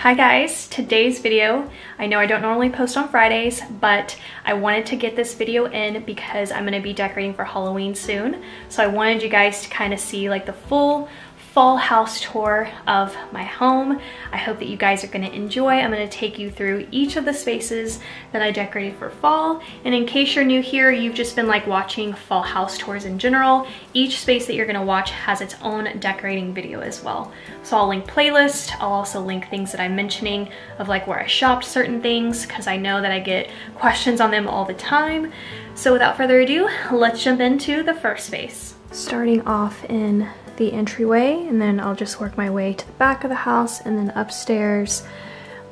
Hi guys, today's video, I know I don't normally post on Fridays, but I wanted to get this video in because I'm going to be decorating for Halloween soon. So I wanted you guys to kind of see like the full fall house tour of my home. I hope that you guys are going to enjoy. I'm going to take you through each of the spaces that I decorated for fall. And in case you're new here, you've just been like watching fall house tours in general. Each space that you're going to watch has its own decorating video as well. So I'll link playlist. I'll also link things that I'm mentioning of like where I shopped certain things, because I know that I get questions on them all the time. So without further ado, let's jump into the first space. Starting off in the entryway, and then I'll just work my way to the back of the house and then upstairs.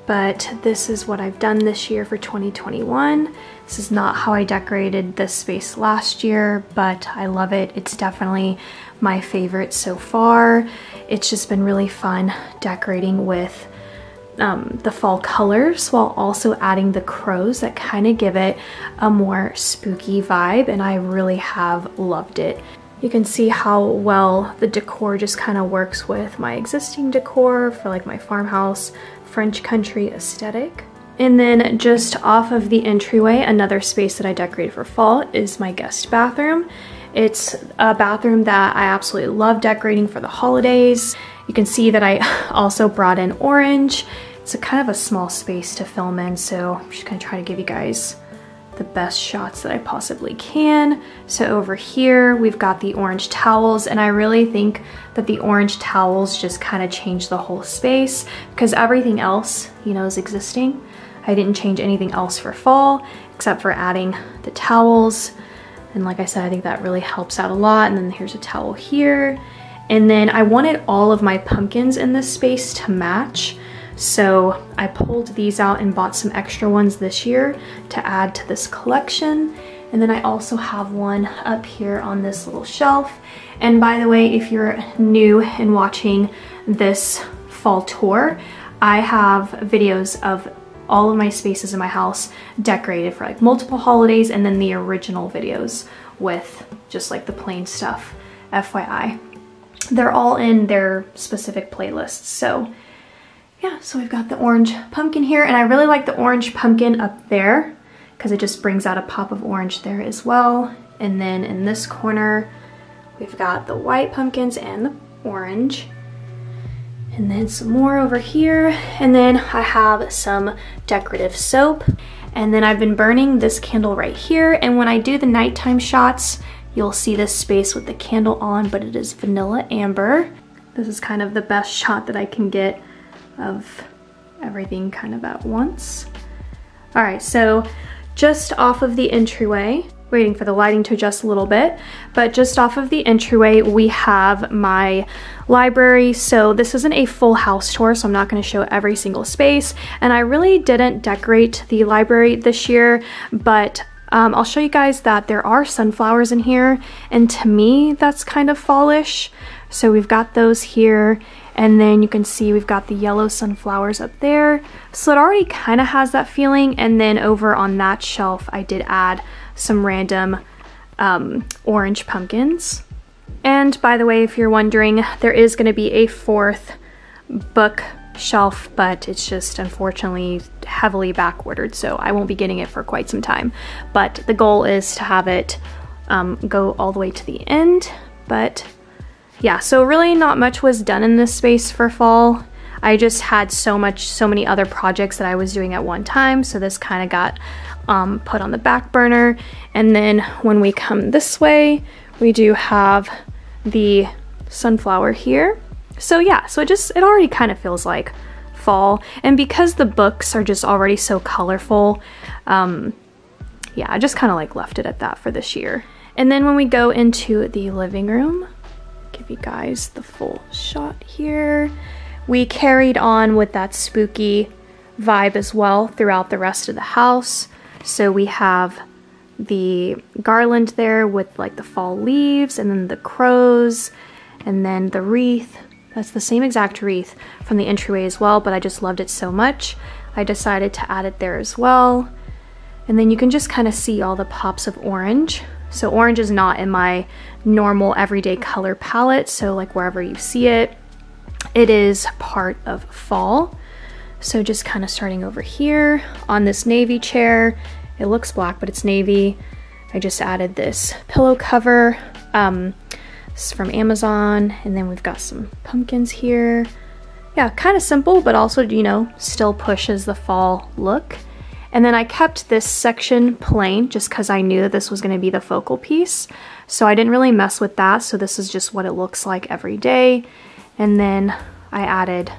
But this is what I've done this year for 2021. This is not how I decorated this space last year, but I love it. It's definitely my favorite so far. It's just been really fun decorating with the fall colors while also adding the crows that kind of give it a more spooky vibe, and I really have loved it. You can see how well the decor just kind of works with my existing decor for like my farmhouse, French country aesthetic. And then just off of the entryway, another space that I decorated for fall is my guest bathroom. It's a bathroom that I absolutely love decorating for the holidays. You can see that I also brought in orange. It's a kind of a small space to film in, so I'm just gonna try to give you guys the best shots that I possibly can. So over here we've got the orange towels, and I really think that the orange towels just kind of change the whole space because everything else, you know, is existing. I didn't change anything else for fall except for adding the towels, and like I said, I think that really helps out a lot. And then here's a towel here, and then I wanted all of my pumpkins in this space to match. So I pulled these out and bought some extra ones this year to add to this collection. And then I also have one up here on this little shelf. And by the way, if you're new and watching this fall tour, I have videos of all of my spaces in my house decorated for like multiple holidays, and then the original videos with just like the plain stuff, FYI. They're all in their specific playlists. So yeah, so we've got the orange pumpkin here, and I really like the orange pumpkin up there because it just brings out a pop of orange there as well. And then in this corner, we've got the white pumpkins and the orange. And then some more over here. And then I have some decorative soap. And then I've been burning this candle right here. And when I do the nighttime shots, you'll see this space with the candle on, but it is vanilla amber. This is kind of the best shot that I can get of everything kind of at once. All right, so just off of the entryway, waiting for the lighting to adjust a little bit, but just off of the entryway, we have my library. So this isn't a full house tour, so I'm not gonna show every single space. And I really didn't decorate the library this year, but I'll show you guys that there are sunflowers in here, and to me, that's kind of fallish. So we've got those here. And then you can see we've got the yellow sunflowers up there. So it already kind of has that feeling. And then over on that shelf, I did add some random orange pumpkins. And by the way, if you're wondering, there is going to be a fourth bookshelf, but it's just unfortunately heavily back ordered. So I won't be getting it for quite some time. But the goal is to have it go all the way to the end. But yeah, so really not much was done in this space for fall. I just had so many other projects that I was doing at one time, so this kind of got put on the back burner. And then when we come this way, we do have the sunflower here. So yeah, so it already kind of feels like fall. And because the books are just already so colorful, yeah, I just kind of like left it at that for this year. And then when we go into the living room, give you guys the full shot here. We carried on with that spooky vibe as well throughout the rest of the house. So we have the garland there with like the fall leaves, and then the crows, and then the wreath. That's the same exact wreath from the entryway as well, but I just loved it so much, I decided to add it there as well. And then you can just kind of see all the pops of orange. So orange is not in my normal everyday color palette, so like wherever you see it, it is part of fall. So just kind of starting over here on this navy chair. It looks black, but it's navy. I just added this pillow cover. This is from Amazon. And then we've got some pumpkins here. Yeah, kind of simple, but also, you know, still pushes the fall look. And then I kept this section plain just because I knew that this was going to be the focal piece. So I didn't really mess with that. So this is just what it looks like every day. And then I added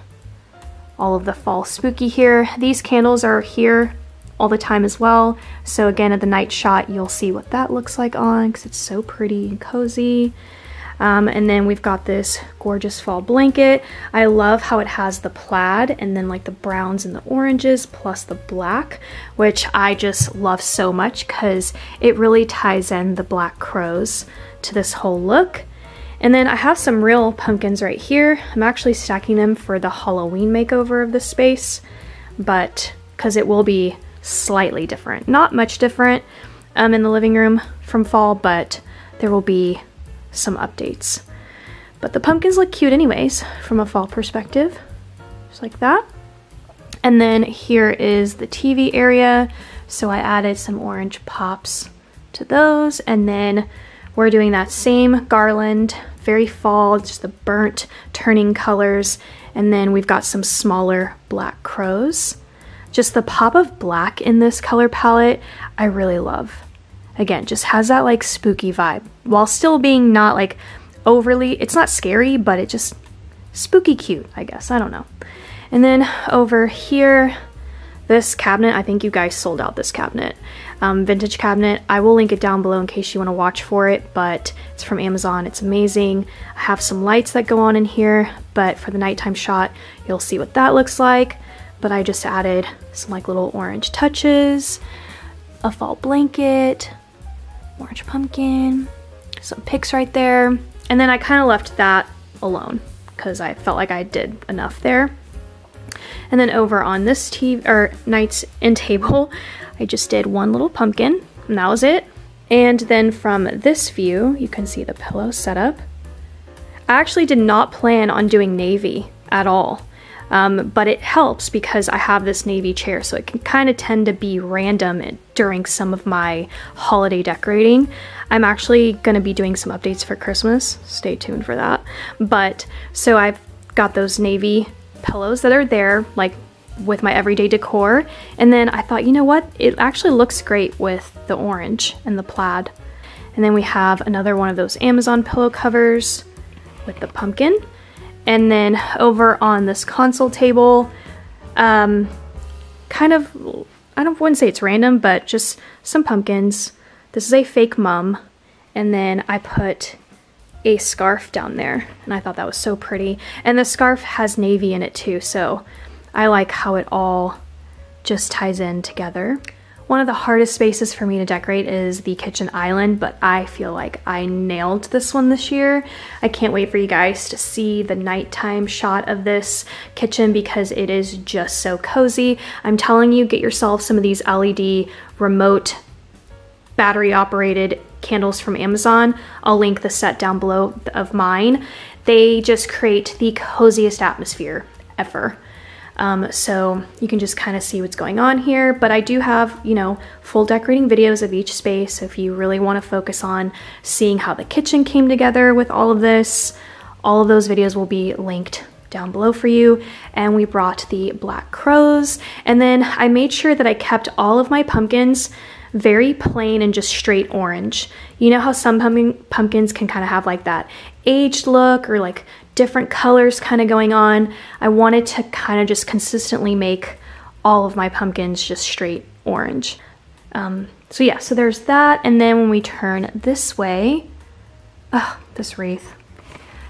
all of the fall spooky here. These candles are here all the time as well. So again, at the night shot, you'll see what that looks like on because it's so pretty and cozy. And then we've got this gorgeous fall blanket. I love how it has the plaid and then like the browns and the oranges plus the black, which I just love so much because it really ties in the black crows to this whole look. And then I have some real pumpkins right here. I'm actually stacking them for the Halloween makeover of the space, but because it will be slightly different. Not much different in the living room from fall, but there will be some updates. But the pumpkins look cute anyways from a fall perspective, just like that. And then here is the TV area. So I added some orange pops to those, and then we're doing that same garland, very fall, just the burnt turning colors. And then we've got some smaller black crows. Just the pop of black in this color palette, I really love. Again, just has that like spooky vibe while still being not like overly, it's not scary, but it just spooky cute, I guess. I don't know. And then over here, this cabinet, I think you guys sold out this cabinet. Vintage cabinet. I will link it down below in case you want to watch for it, but it's from Amazon. It's amazing. I have some lights that go on in here, but for the nighttime shot, you'll see what that looks like. But I just added some like little orange touches, a fall blanket, orange pumpkin, some picks right there. And then I kind of left that alone because I felt like I did enough there. And then over on this TV or night's end table, I just did one little pumpkin and that was it. And then from this view, you can see the pillow setup. I actually did not plan on doing navy at all. But it helps because I have this navy chair, so it can kind of tend to be random during some of my holiday decorating. I'm actually going to be doing some updates for Christmas. Stay tuned for that. But so I've got those navy pillows that are there, like with my everyday decor. And then I thought, you know what? It actually looks great with the orange and the plaid. And then we have another one of those Amazon pillow covers with the pumpkin. And then over on this console table, kind of, wouldn't say it's random, but just some pumpkins. This is a fake mum. And then I put a scarf down there, and I thought that was so pretty. And the scarf has navy in it too, so I like how it all just ties in together. One of the hardest spaces for me to decorate is the kitchen island, but I feel like I nailed this one this year. I can't wait for you guys to see the nighttime shot of this kitchen because it is just so cozy. I'm telling you, get yourself some of these LED remote battery operated candles from Amazon. I'll link the set down below of mine. They just create the coziest atmosphere ever. So you can just kind of see what's going on here, but I do have, you know, full decorating videos of each space. So if you really want to focus on seeing how the kitchen came together with all of this, all of those videos will be linked down below for you. And we brought the black crows, and then I made sure that I kept all of my pumpkins very plain and just straight orange. You know how some pumpkins can kind of have like that aged look or like different colors kind of going on. I wanted to kind of just consistently make all of my pumpkins just straight orange. So yeah, so there's that. And then when we turn this way, this wreath.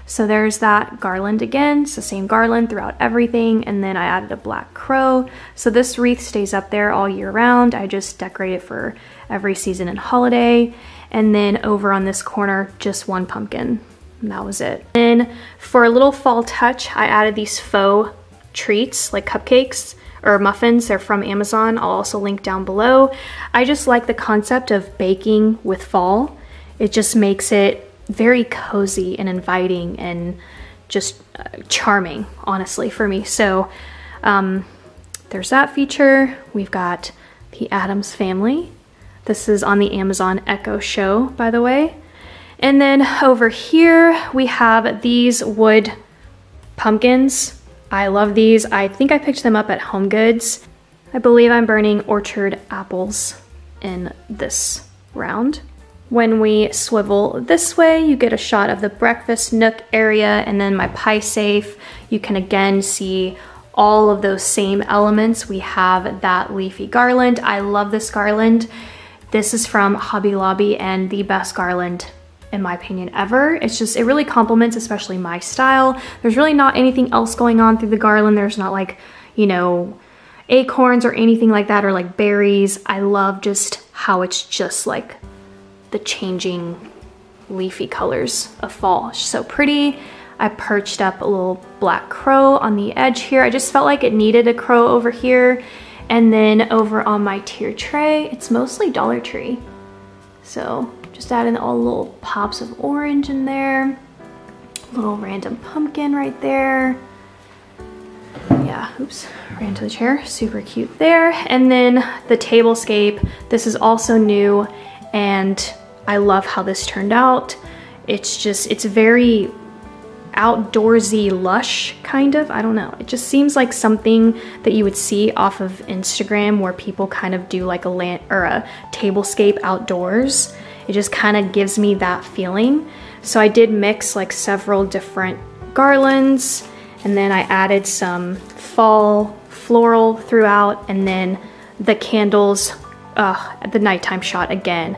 So there's that garland again. It's the same garland throughout everything. And then I added a black crow. So this wreath stays up there all year round. I just decorate it for every season and holiday. And then over on this corner, just one pumpkin. And that was it. Then for a little fall touch, I added these faux treats, like cupcakes or muffins. They're from Amazon. I'll also link down below. I just like the concept of baking with fall. It just makes it very cozy and inviting and just charming, honestly, for me. So there's that feature. We've got the Addams Family. This is on the Amazon Echo Show, by the way. And then over here, we have these wood pumpkins. I love these. I think I picked them up at Home Goods. I believe I'm burning orchard apples in this round. When we swivel this way, you get a shot of the breakfast nook area, and then my pie safe. You can again see all of those same elements. We have that leafy garland. I love this garland. This is from Hobby Lobby and the best garland in my opinion ever. It's just, it really complements especially my style. There's really not anything else going on through the garland. There's not like, you know, acorns or anything like that, or like berries. I love just how it's just like the changing leafy colors of fall. It's so pretty. I perched up a little black crow on the edge here. I just felt like it needed a crow over here. And then over on my tier tray, it's mostly Dollar Tree. So just adding all the little pops of orange in there. Little random pumpkin right there. Yeah, oops, ran to the chair. Super cute there. And then the tablescape, this is also new and I love how this turned out. It's just, it's very outdoorsy, lush kind of. I don't know. It just seems like something that you would see off of Instagram where people kind of do like a tablescape outdoors. It just kind of gives me that feeling. So I did mix like several different garlands, and then I added some fall floral throughout, and then the candles, the nighttime shot again.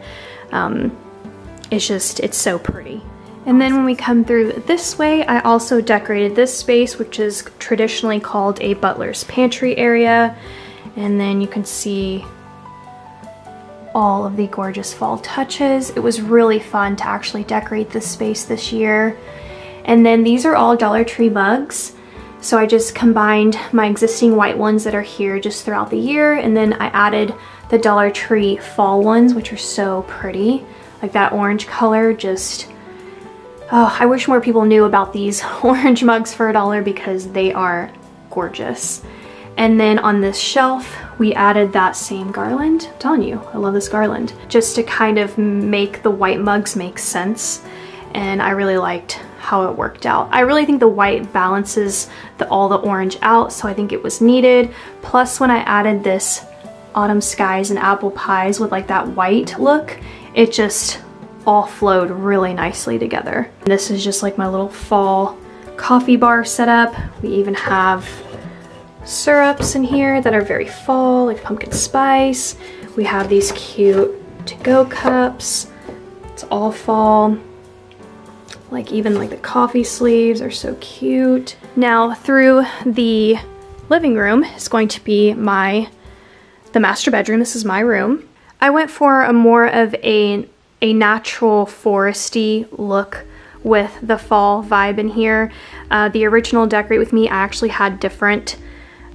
It's just, it's so pretty. And then when we come through this way, I also decorated this space, which is traditionally called a butler's pantry area. And then you can see all of the gorgeous fall touches. It was really fun to actually decorate this space this year. And then these are all Dollar Tree mugs. So I just combined my existing white ones that are here just throughout the year. And then I added the Dollar Tree fall ones, which are so pretty. Like that orange color, just, oh, I wish more people knew about these orange mugs for $1 because they are gorgeous. And then on this shelf, we added that same garland. I'm telling you, I love this garland. Just to kind of make the white mugs make sense. And I really liked how it worked out. I really think the white balances all the orange out, so I think it was needed. Plus when I added this autumn skies and apple pies with like that white look, it just all flowed really nicely together. And this is just like my little fall coffee bar setup. We even have syrups in here that are very fall, like pumpkin spice. We have these cute to-go cups. It's all fall. Like even like the coffee sleeves are so cute. Now through the living room is going to be the master bedroom. This is my room. I went for a more of a natural foresty look with the fall vibe in here. The original Decorate With Me, I actually had different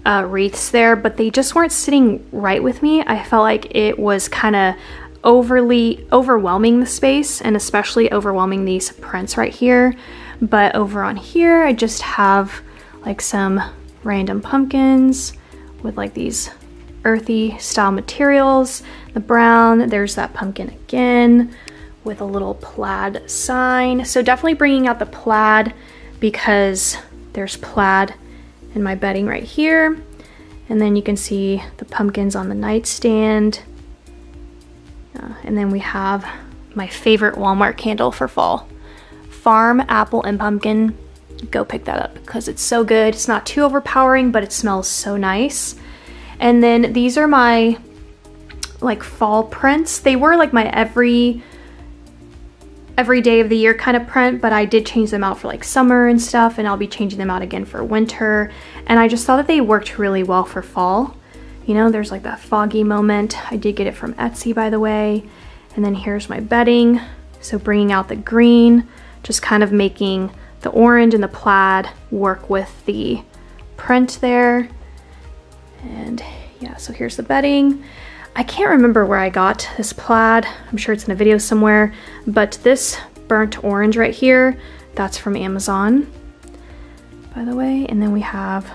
wreaths there, but they just weren't sitting right with me. I felt like it was kind of overwhelming the space, and especially overwhelming these prints right here. But over on here, I just have like some random pumpkins with like these earthy style materials. The brown, there's that pumpkin again with a little plaid sign. So definitely bringing out the plaid because there's plaid in my bedding right here. And then you can see the pumpkins on the nightstand. And then we have my favorite Walmart candle for fall. Farm Apple and Pumpkin. Go pick that up because it's so good. It's not too overpowering, but it smells so nice. And then these are my like fall prints. They were like my every day of the year kind of print, but I did change them out for like summer and stuff, and I'll be changing them out again for winter. And I just thought that they worked really well for fall. You know, there's like that foggy moment. I did get it from Etsy, by the way. And then here's my bedding. So bringing out the green, just kind of making the orange and the plaid work with the print there. And yeah, so here's the bedding. I can't remember where I got this plaid. I'm sure it's in a video somewhere, but this burnt orange right here, that's from Amazon, by the way. And then we have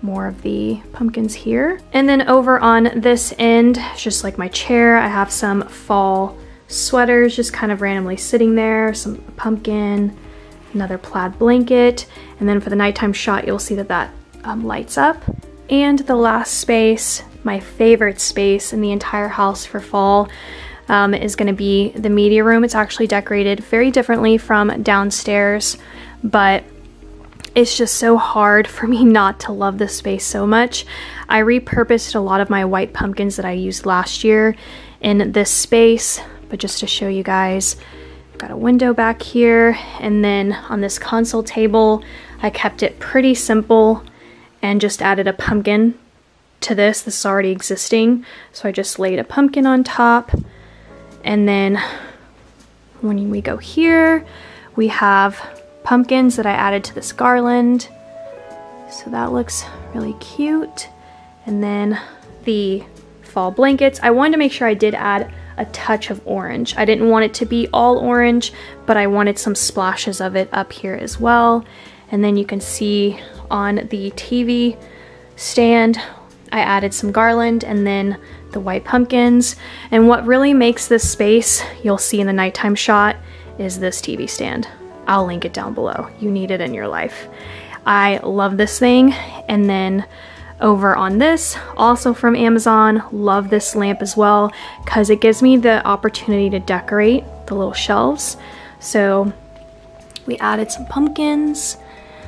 more of the pumpkins here. And then over on this end, just like my chair, I have some fall sweaters just kind of randomly sitting there, some pumpkin, another plaid blanket, and then for the nighttime shot, you'll see that that lights up. And the last space, my favorite space in the entire house for fall, is gonna be the media room. It's actually decorated very differently from downstairs, but it's just so hard for me not to love this space so much. I repurposed a lot of my white pumpkins that I used last year in this space, but just to show you guys, I've got a window back here, and then on this console table, I kept it pretty simple and just added a pumpkin to this. This is already existing, so I just laid a pumpkin on top, and then when we go here, we have pumpkins that I added to this garland, so that looks really cute. And then the fall blankets, I wanted to make sure I did add a touch of orange. I didn't want it to be all orange, but I wanted some splashes of it up here as well. And then you can see on the TV stand, I added some garland and then the white pumpkins. And what really makes this space, you'll see in the nighttime shot, is this TV stand. I'll link it down below. You need it in your life. I love this thing. And then over on this, also from Amazon, love this lamp as well, because it gives me the opportunity to decorate the little shelves. So we added some pumpkins,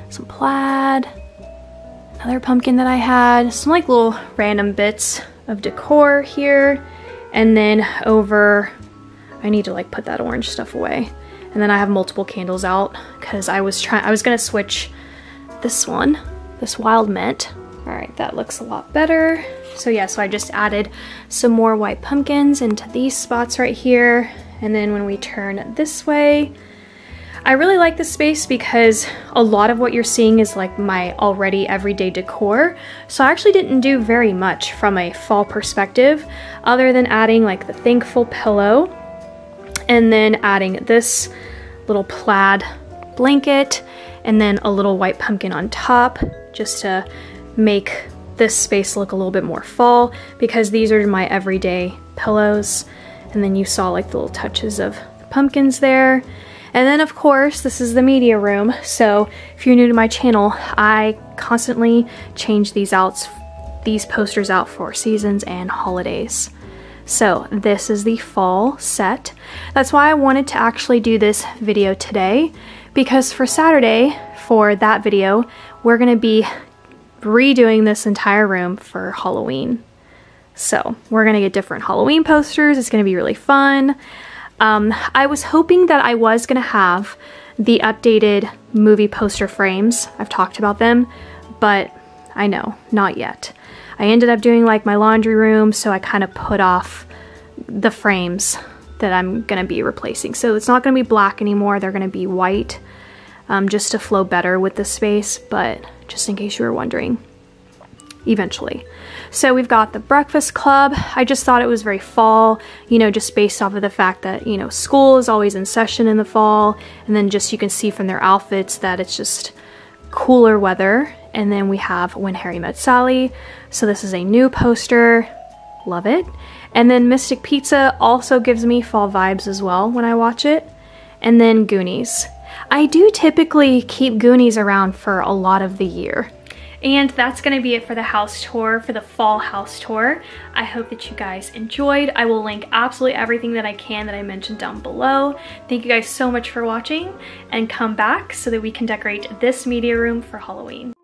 some plaid, another pumpkin that I had, some like little random bits of decor here. And then over, I need to like put that orange stuff away. And then I have multiple candles out because I was gonna switch this one, this Wild Mint. All right, that looks a lot better. So yeah, so I just added some more white pumpkins into these spots right here. And then when we turn this way, I really like this space because a lot of what you're seeing is like my already everyday decor. So I actually didn't do very much from a fall perspective other than adding like the thankful pillow and then adding this little plaid blanket and then a little white pumpkin on top just to make this space look a little bit more fall, because these are my everyday pillows. And then you saw like the little touches of the pumpkins there. And then of course, this is the media room. So if you're new to my channel, I constantly change these posters out for seasons and holidays. So this is the fall set. That's why I wanted to actually do this video today, because for Saturday, for that video, we're gonna be redoing this entire room for Halloween. So we're gonna get different Halloween posters. It's gonna be really fun. I was hoping that I was gonna have the updated movie poster frames. I've talked about them, but I know, not yet. I ended up doing like my laundry room, so I kind of put off the frames that I'm gonna be replacing. So it's not gonna be black anymore, they're gonna be white, just to flow better with the space, but just in case you were wondering, eventually. So we've got the breakfast club. I just thought it was very fall, you know, just based off of the fact that, you know, school is always in session in the fall, and then just you can see from their outfits that it's just cooler weather. And then we have When Harry Met Sally. So this is a new poster, love it. And then Mystic Pizza also gives me fall vibes as well when I watch it. And then Goonies. I do typically keep Goonies around for a lot of the year. And that's gonna be it for the house tour, for the fall house tour. I hope that you guys enjoyed. I will link absolutely everything that I can that I mentioned down below. Thank you guys so much for watching, and come back so that we can decorate this media room for Halloween.